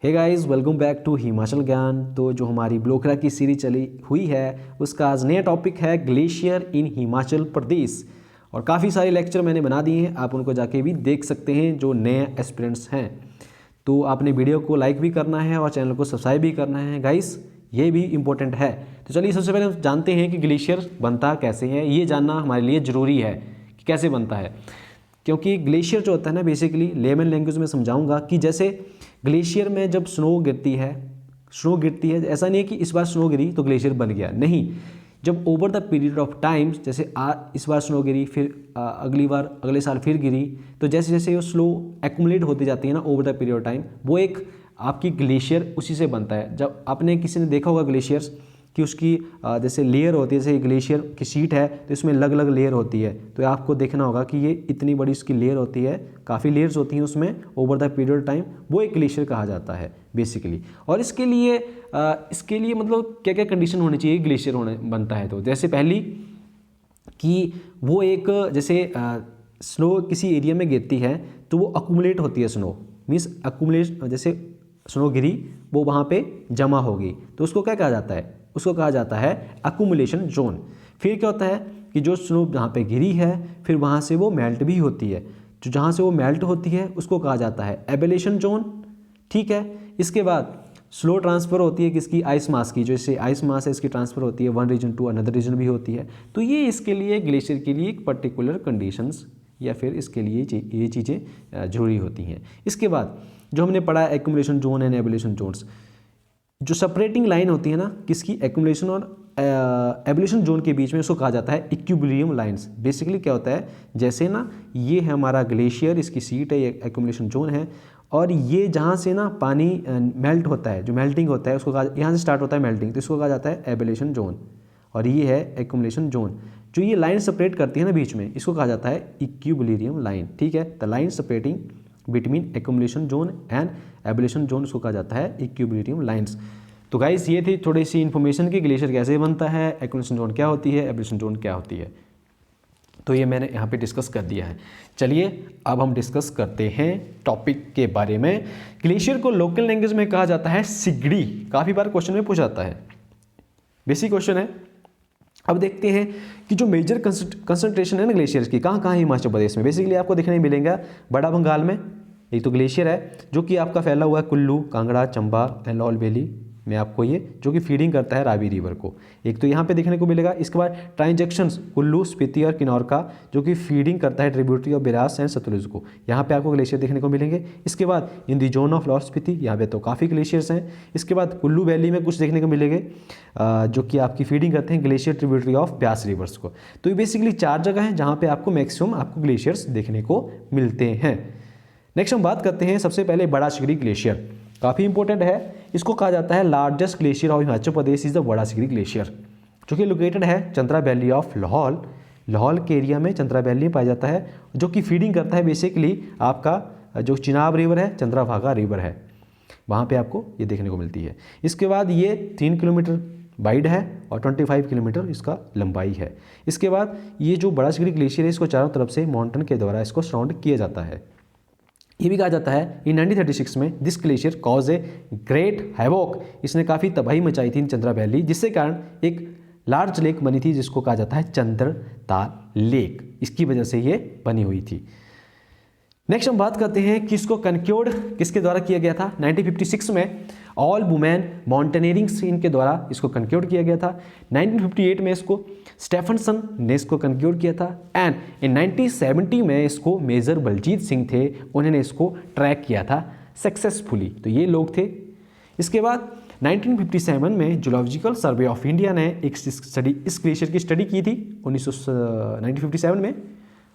Hey guys, welcome back to Himachal Gyan. तो जो हमारी ब्लोकरा की सीरीज चली हुई है उसका आज नया टॉपिक है ग्लेशियर इन हिमाचल प्रदेश। और काफ़ी सारे लेक्चर मैंने बना दिए हैं, आप उनको जाके भी देख सकते हैं जो नए एस्पिरेंट्स हैं। तो आपने वीडियो को लाइक भी करना है और चैनल को सब्सक्राइब भी करना है गाइस, ये भी इम्पोर्टेंट है। तो चलिए सबसे पहले हम जानते हैं कि ग्लेशियर बनता कैसे है। ये जानना हमारे लिए ज़रूरी है कि कैसे बनता है, क्योंकि ग्लेशियर जो होता है ना, बेसिकली लेमन लैंग्वेज में समझाऊंगा कि जैसे ग्लेशियर में जब स्नो गिरती है ऐसा नहीं है कि इस बार स्नो गिरी तो ग्लेशियर बन गया, नहीं। जब over the period of times, जैसे इस बार स्नो गिरी, फिर अगले साल फिर गिरी, तो जैसे जैसे वो स्नो एक्यूमुलेट होती जाती है ना over the period of time, वो एक आपकी ग्लेशियर उसी से बनता है। जब आपने किसी ने देखा होगा ग्लेशियर्स कि उसकी जैसे लेयर होती है, जैसे ग्लेशियर की शीट है तो इसमें अलग अलग लेयर होती है, तो आपको देखना होगा कि ये इतनी बड़ी इसकी लेयर होती है, काफ़ी लेयर्स होती हैं उसमें ओवर द पीरियड टाइम, वो एक ग्लेशियर कहा जाता है बेसिकली। और इसके लिए मतलब क्या क्या कंडीशन होनी चाहिए ग्लेशियर बनता है। तो जैसे पहली कि वो एक जैसे स्नो किसी एरिया में गिरती है तो वो अकुमुलेट होती है, स्नो मीन्स अकुमुलेट, जैसे स्नो गिरी वो वहाँ पे जमा होगी तो उसको क्या कहा जाता है, उसको कहा जाता है अकुमुलेशन जोन। फिर क्या होता है कि जो स्नो जहाँ पे गिरी है फिर वहाँ से वो मेल्ट भी होती है, जो जहाँ से वो मेल्ट होती है उसको कहा जाता है एबेलेशन जोन, ठीक है। इसके बाद स्लो ट्रांसफ़र होती है किसकी, आइस मास की, जो इससे आइस मास है इसकी ट्रांसफ़र होती है one region to another region भी होती है। तो ये इसके लिए ग्लेशियर के लिए एक पर्टिकुलर कंडीशंस या फिर इसके लिए ये चीज़ें जरूरी होती हैं। इसके बाद जो हमने पढ़ा है एक्यूमुलेशन जोन एंड एबुलेशन जोन्स, जो सेपरेटिंग लाइन होती है ना किसकी, एक्यूमुलेशन और एबुलेशन जोन के बीच में, उसको कहा जाता है इक्विलिब्रियम लाइंस। बेसिकली क्या होता है, जैसे ना ये है हमारा ग्लेशियर, इसकी सीट है, ये एक्यूमुलेशन जोन है, और ये जहाँ से ना पानी मेल्ट होता है, जो मेल्टिंग होता है उसको कहा, यहाँ से स्टार्ट होता है मेल्टिंग, तो इसको कहा जाता है एबुलेशन जोन, और ये है एक्यूमुलेशन जोन। जो ये लाइन सेपरेट करती है ना बीच में, इसको कहा जाता है इक्विलिब्रियम लाइन, ठीक है। The line separating between accumulation zone and ablation zone, उसको कहा जाता है इक्विलिब्रियम लाइंस। तो गाइस ये थी थोड़ी सी इन्फॉर्मेशन कि ग्लेशियर कैसे बनता है, एक्यूमुलेशन जोन क्या होती है, एबुलेशन जोन क्या होती है। तो ये मैंने यहाँ पे डिस्कस कर दिया है। चलिए अब हम डिस्कस करते हैं टॉपिक के बारे में। ग्लेशियर को लोकल लैंग्वेज में कहा जाता है सिगड़ी। काफ़ी बार क्वेश्चन में पूछा जाता है, बेसिक क्वेश्चन है। अब देखते हैं कि जो मेजर कंसंट्रेशन है ना ग्लेशियर्स की, कहाँ कहाँ है हिमाचल प्रदेश में। बेसिकली आपको देखने मिलेगा बड़ा भंगाल में एक तो ग्लेशियर है जो कि आपका फैला हुआ है कुल्लू, कांगड़ा, चंबा एंड लाहौल वैली में, आपको ये जो कि फीडिंग करता है रावी रिवर को, एक तो यहाँ पे देखने को मिलेगा। इसके बाद ट्रांजैक्शंस कुल्लू, स्पीति और किन्नौर का, जो कि फीडिंग करता है ट्रिब्यूटरी ऑफ बिरास एंड सतलुज को, यहाँ पे आपको ग्लेशियर देखने को मिलेंगे। इसके बाद इन दी जोन ऑफ लाहौल स्पीति, यहाँ पे तो काफ़ी ग्लेशियर्स हैं। इसके बाद कुल्लू वैली में कुछ देखने को मिलेंगे जो कि आपकी फीडिंग करते हैं glacier tributary of Beas reverse को। तो ये बेसिकली 4 जगह हैं जहाँ पे आपको मैक्सिमम आपको ग्लेशियर्स देखने को मिलते हैं। नेक्स्ट हम बात करते हैं सबसे पहले बड़ा सिगड़ी ग्लेशियर, काफ़ी इंपॉर्टेंट है। इसको कहा जाता है largest glacier of Himachal Pradesh is the बड़ा सिगड़ी ग्लेशियर, जो कि लोकेटेड है चंद्रा वैली ऑफ लाहौल के एरिया में, चंद्रा वैली में पाया जाता है, जो कि फीडिंग करता है बेसिकली आपका जो चिनाब रिवर है, चंद्राभागा रिवर है, वहाँ पे आपको ये देखने को मिलती है। इसके बाद ये 3 किलोमीटर वाइड है और 25 किलोमीटर इसका लंबाई है। इसके बाद ये जो बड़ा सिगड़ी ग्लेशियर है इसको चारों तरफ से माउंटेन के द्वारा इसको सराउंड किया जाता है। ये भी कहा जाता है इन 1936 में this glacier cause a great havoc, इसने काफ़ी तबाही मचाई थी इन चंद्रा वैली, जिससे कारण एक लार्ज लेक बनी थी जिसको कहा जाता है चंद्रताल लेक, इसकी वजह से ये बनी हुई थी। नेक्स्ट हम बात करते हैं कि इसको कंक्योर्ड किसके द्वारा किया गया था। 1956 में ऑल वुमेन माउंटेनियरिंग सीन के द्वारा इसको कंक्योर्ड किया गया था। 1958 में इसको स्टेफनसन ने इसको कंक्योर्ड किया था एंड इन 1970 में इसको मेजर बलजीत सिंह थे, उन्होंने इसको ट्रैक किया था सक्सेसफुली। तो ये लोग थे। इसके बाद 1957 में जूलॉजिकल सर्वे ऑफ इंडिया ने एक स्टडी इस ग्लेशियर की स्टडी की थी 1957 में,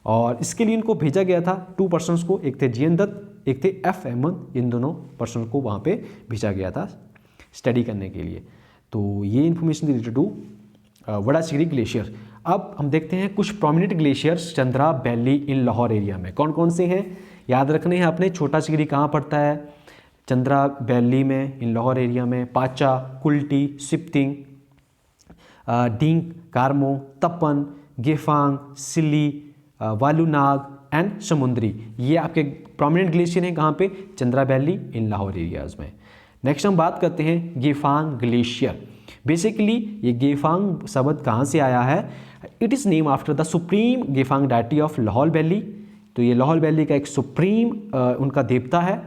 और इसके लिए इनको भेजा गया था 2 पर्सन्स को, एक थे जीएन दत्त, एक थे एफ अहमद, इन दोनों पर्सन को वहाँ पे भेजा गया था स्टडी करने के लिए। तो ये इन्फॉर्मेशन रिलेटेड टू बड़ा सिगड़ी ग्लेशियर। अब हम देखते हैं कुछ prominent glaciers Chandra valley in Lahore area में कौन कौन से हैं, याद रखने हैं आपने। छोटा सिगड़ी कहाँ पड़ता है, चंद्रा वैली में इन लाहौर एरिया में। पाचा, कुल्टी, सिप्तिंग, डींग, कारमो, तपन, गेफांग, सिल्ली, वालूनाग, एंड समुद्री, ये आपके प्रोमिनेंट ग्लेशियर हैं कहाँ पे, Chandra valley in Lahore areas में। नेक्स्ट हम बात करते हैं गेफांग ग्लेशियर। बेसिकली ये गेफांग शब्द कहाँ से आया है, it is name after the supreme Gephang deity of Lahore valley. तो ये लाहौर वैली का एक सुप्रीम उनका देवता है,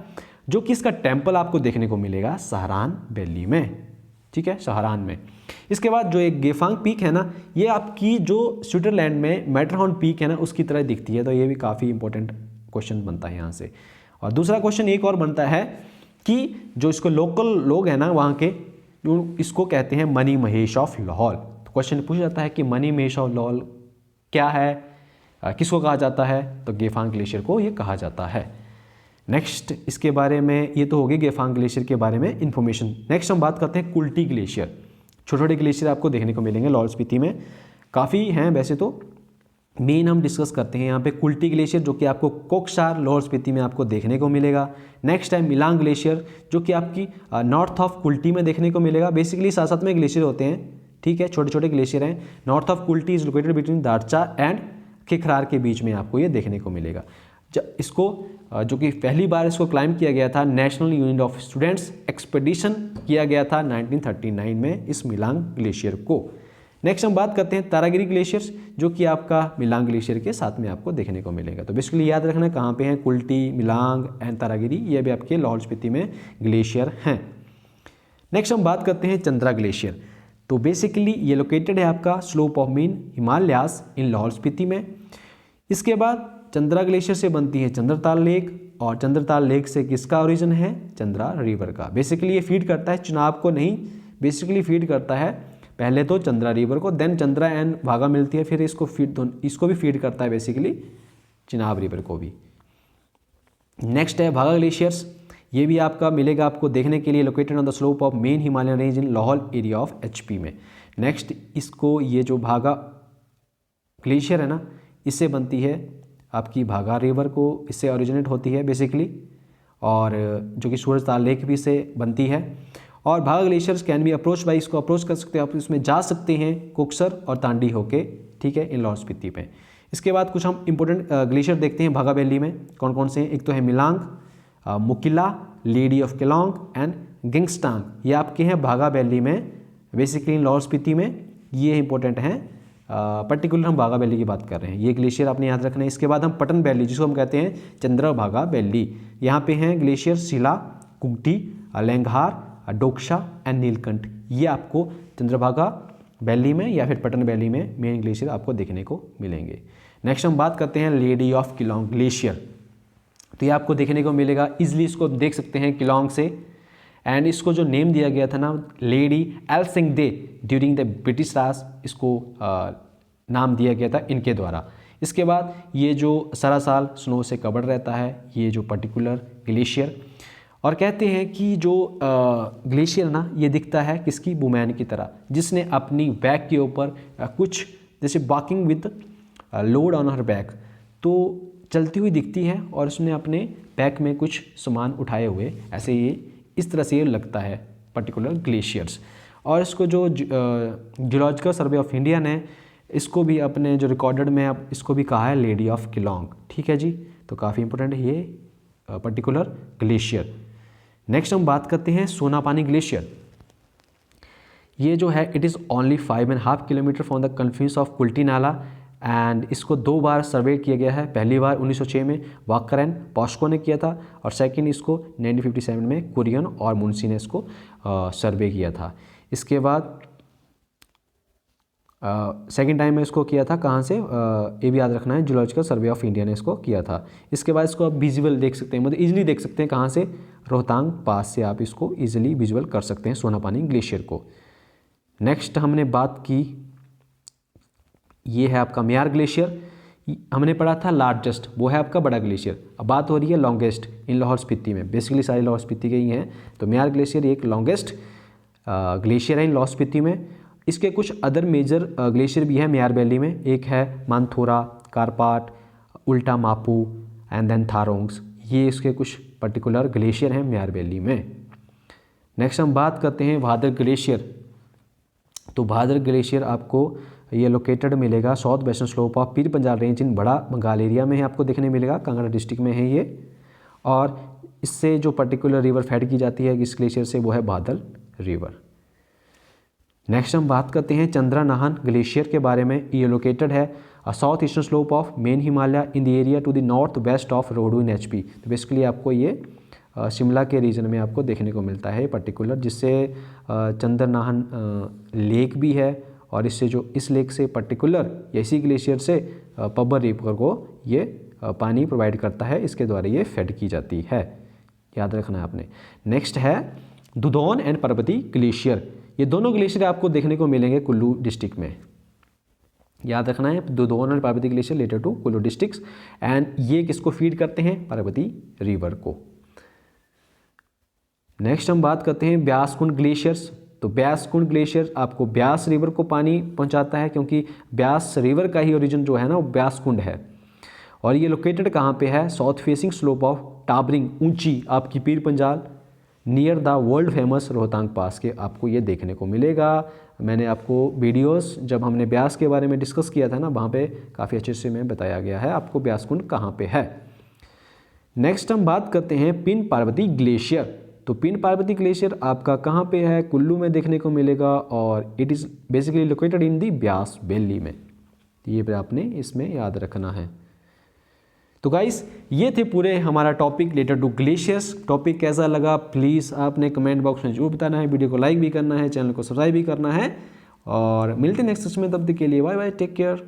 जो कि इसका टेम्पल आपको देखने को मिलेगा सहारान वैली में, ठीक है, सहारान में। इसके बाद जो एक गेफांग पीक है ना, ये आपकी जो स्विट्जरलैंड में मैटरहॉर्न पीक है ना उसकी तरह दिखती है, तो ये भी काफ़ी इंपॉर्टेंट क्वेश्चन बनता है यहाँ से। और दूसरा क्वेश्चन एक और बनता है कि जो इसको लोकल लोग हैं ना वहाँ के, जो इसको कहते हैं मनी महेश ऑफ लाहौर। तो क्वेश्चन पूछा जाता है कि मनी महेश ऑफ लाहौर क्या है, किसको कहा जाता है, तो गेफांग ग्लेशियर को ये कहा जाता है। नेक्स्ट इसके बारे में, ये तो हो गई गेफांग ग्लेशियर के बारे में इन्फॉर्मेशन। नेक्स्ट हम बात करते हैं कुल्टी ग्लेशियर। छोटे छोटे ग्लेशियर आपको देखने को मिलेंगे लाहौल स्पीति में, काफ़ी हैं वैसे तो, मेन हम डिस्कस करते हैं यहाँ पे कुल्टी ग्लेशियर, जो कि आपको कोकसार लाहौल स्पीति में आपको देखने को मिलेगा। नेक्स्ट है मिलांग ग्लेशियर, जो कि आपकी नॉर्थ ऑफ कुल्टी में देखने को मिलेगा। बेसिकली साथ साथ में ग्लेशियर होते हैं, ठीक है, छोटे छोटे ग्लेशियर हैं। North of Kulti is located between Darcha and Khikhrar के बीच में आपको ये देखने को मिलेगा। इसको जो कि पहली बार इसको क्लाइंब किया गया था, national union of students expedition किया गया था 1939 में इस मिलांग ग्लेशियर को। नेक्स्ट हम बात करते हैं तारागिरी ग्लेशियर्स, जो कि आपका मिलांग ग्लेशियर के साथ में आपको देखने को मिलेगा। तो बेसिकली याद रखना कहाँ पे हैं, कुल्टी, मिलांग एंड तारागिरी, ये भी आपके लाहौल स्पीति में ग्लेशियर हैं। नेक्स्ट हम बात करते हैं चंद्रा ग्लेशियर। तो बेसिकली ये लोकेटेड है आपका स्लोप ऑफ मेन हिमालयास इन लाहौल स्पीति में। इसके बाद चंद्रा ग्लेशियर से बनती है चंद्रताल लेक, और चंद्रताल लेक से किसका ओरिजिन है, चंद्रा रिवर का। बेसिकली ये फीड करता है चिनाब को नहीं, बेसिकली फीड करता है पहले तो चंद्रा रिवर को, देन चंद्रा एंड भागा मिलती है, फिर इसको भी फीड करता है बेसिकली चिनाब रिवर को भी। नेक्स्ट है भागा ग्लेशियर्स, ये भी आपका मिलेगा आपको देखने के लिए, located on the slope of main Himalayan range in Lahaul area of HP में। नेक्स्ट इसको, ये जो भागा ग्लेशियर है ना, इससे बनती है आपकी भागा रिवर को, इससे ओरिजिनेट होती है बेसिकली, और जो कि सूरजताल लेक भी से बनती है। और भागा glaciers can be approach by, इसको अप्रोच कर सकते हैं आप, इसमें जा सकते हैं कोकसर और तांडी होके, ठीक है, इन लाहौल स्पीति पे। इसके बाद कुछ हम इंपॉर्टेंट ग्लेशियर देखते हैं भागा वैली में, कौन कौन से हैं। एक तो है Milang, मुकिला, lady of Kelong and गिंगस्टांग, ये आपके हैं भागा वैली में, बेसिकली इन लाहौल स्पीति में ये इंपॉर्टेंट हैं। पर्टिकुलर हम भागा वैली की बात कर रहे हैं, ये ग्लेशियर आपने याद रखना है। इसके बाद हम पटन वैली, जिसको हम कहते हैं चंद्रभागा वैली, यहाँ पे हैं ग्लेशियर शिला, कुगटी, लेंगहार, डोकशा एंड नीलकंठ, ये आपको चंद्रभागा वैली में या फिर पटन वैली में मेन ग्लेशियर आपको देखने को मिलेंगे। नेक्स्ट हम बात करते हैं लेडी ऑफ केलोंग ग्लेशियर। तो ये आपको देखने को मिलेगा, इजिली इसको देख सकते हैं केलोंग से, एंड इसको जो नेम दिया गया था ना लेडी एलसिंगदे ड्यूरिंग द ब्रिटिश राज, इसको नाम दिया गया था इनके द्वारा। इसके बाद ये जो सारा साल स्नो से कवर्ड रहता है ये जो पर्टिकुलर ग्लेशियर, और कहते हैं कि जो ग्लेशियर ना ये दिखता है किसकी, वुमेन की तरह, जिसने अपनी बैक के ऊपर कुछ जैसे walking with load on her back, तो चलती हुई दिखती है और उसने अपने बैक में कुछ सामान उठाए हुए, ऐसे ये इस तरह से ये लगता है पर्टिकुलर ग्लेशियर्स। और इसको जो जियोलॉजिकल सर्वे ऑफ इंडिया ने इसको भी अपने जो रिकॉर्डेड में अब इसको भी कहा है लेडी ऑफ केलोंग, ठीक है जी। तो काफ़ी इंपॉर्टेंट है ये पर्टिकुलर ग्लेशियर। नेक्स्ट हम बात करते हैं सोनापानी ग्लेशियर। ये जो है it is only 5.5 kilometre from the confuse of Kulti नाला, एंड इसको 2 बार सर्वे किया गया है। पहली बार 1906 में वाकर एंड पॉस्को ने किया था, और सेकंड इसको 1957 में कुरियन और मुंशी ने इसको सर्वे किया था। इसके बाद सेकंड टाइम में इसको किया था कहाँ से, ये भी याद रखना है, जियोलॉजिकल सर्वे ऑफ इंडिया ने इसको किया था। इसके बाद इसको आप विजुअल देख सकते हैं, मतलब इजीली देख सकते हैं कहाँ से, रोहतांग पास से आप इसको इजीली विजुअल कर सकते हैं सोनापानी ग्लेशियर को। नेक्स्ट हमने बात की, ये है आपका म्यार ग्लेशियर, हमने पढ़ा था लार्जेस्ट, वो है आपका बड़ा ग्लेशियर। अब बात हो रही है लॉन्गेस्ट इन लाहौल स्पीति में, बेसिकली सारे लाहौल स्पीति के ही हैं। तो म्यार ग्लेशियर एक लॉन्गेस्ट ग्लेशियर है इन लाहौल स्पीति में। इसके कुछ अदर मेजर ग्लेशियर भी हैं म्यार वैली में, एक है मानथोरा, कारपाट, उल्टा मापू एंड देन थारोंग्स, ये इसके कुछ पर्टिकुलर ग्लेशियर हैं म्यार वैली में। नेक्स्ट हम बात करते हैं भादर ग्लेशियर। तो भादर ग्लेशियर आपको ये लोकेटेड मिलेगा south western slope of Pir Panjal range इन बड़ा बंगाल एरिया में है, आपको देखने मिलेगा, कांगड़ा डिस्ट्रिक्ट में है ये। और इससे जो पर्टिकुलर रिवर फेड की जाती है इस ग्लेशियर से वो है बादल रिवर। नेक्स्ट हम बात करते हैं चंद्रानाहन ग्लेशियर के बारे में। ये लोकेटेड है south eastern slope of main Himalaya in the area to the north west of Rohru in HP. तो बेसिकली आपको ये शिमला के रीजन में आपको देखने को मिलता है पर्टिकुलर, जिससे चंद्रनाहन लेक भी है और इससे जो इस लेक से पर्टिकुलर इसी ग्लेशियर से पब्बर रिवर को ये पानी प्रोवाइड करता है, इसके द्वारा ये फेड की जाती है, याद रखना है आपने। नेक्स्ट है दुधौन एंड पार्वती ग्लेशियर। ये दोनों ग्लेशियर आपको देखने को मिलेंगे कुल्लू डिस्ट्रिक्ट में, याद रखना है, दुधौन और Parvati glacier related to Kullu district. And ये किसको फीड करते हैं? पार्वती रिवर को। नेक्स्ट हम बात करते हैं ब्यासकुंड ग्लेशियर्स। तो ब्यासकुंड ग्लेशियर आपको ब्यास रिवर को पानी पहुंचाता है, क्योंकि ब्यास रिवर का ही ओरिजिन जो है ना वो ब्यासकुंड है। और ये लोकेटेड कहाँ पे है? South facing slope of Tabring, ऊंची आपकी Pir Panjal, near the world famous Rohtang pass के आपको ये देखने को मिलेगा। मैंने आपको वीडियोस जब हमने ब्यास के बारे में डिस्कस किया था ना, वहाँ पे काफ़ी अच्छे से मैं बताया गया है आपको ब्यासकुंड कहाँ पे है। नेक्स्ट हम बात करते हैं पिन पार्वती ग्लेशियर। तो पिन पार्वती ग्लेशियर आपका कहाँ पे है? कुल्लू में देखने को मिलेगा और it is basically located in the Beas valley में। ये भी आपने इसमें याद रखना है। तो गाइस ये थे पूरे हमारा topic related to glaciers. Topic कैसा लगा प्लीज़ आपने कमेंट बॉक्स में जरूर बताना है, वीडियो को लाइक भी करना है, चैनल को सब्सक्राइब भी करना है, और मिलते हैं नेक्स्ट में, तब तक के लिए बाय बाय, टेक केयर।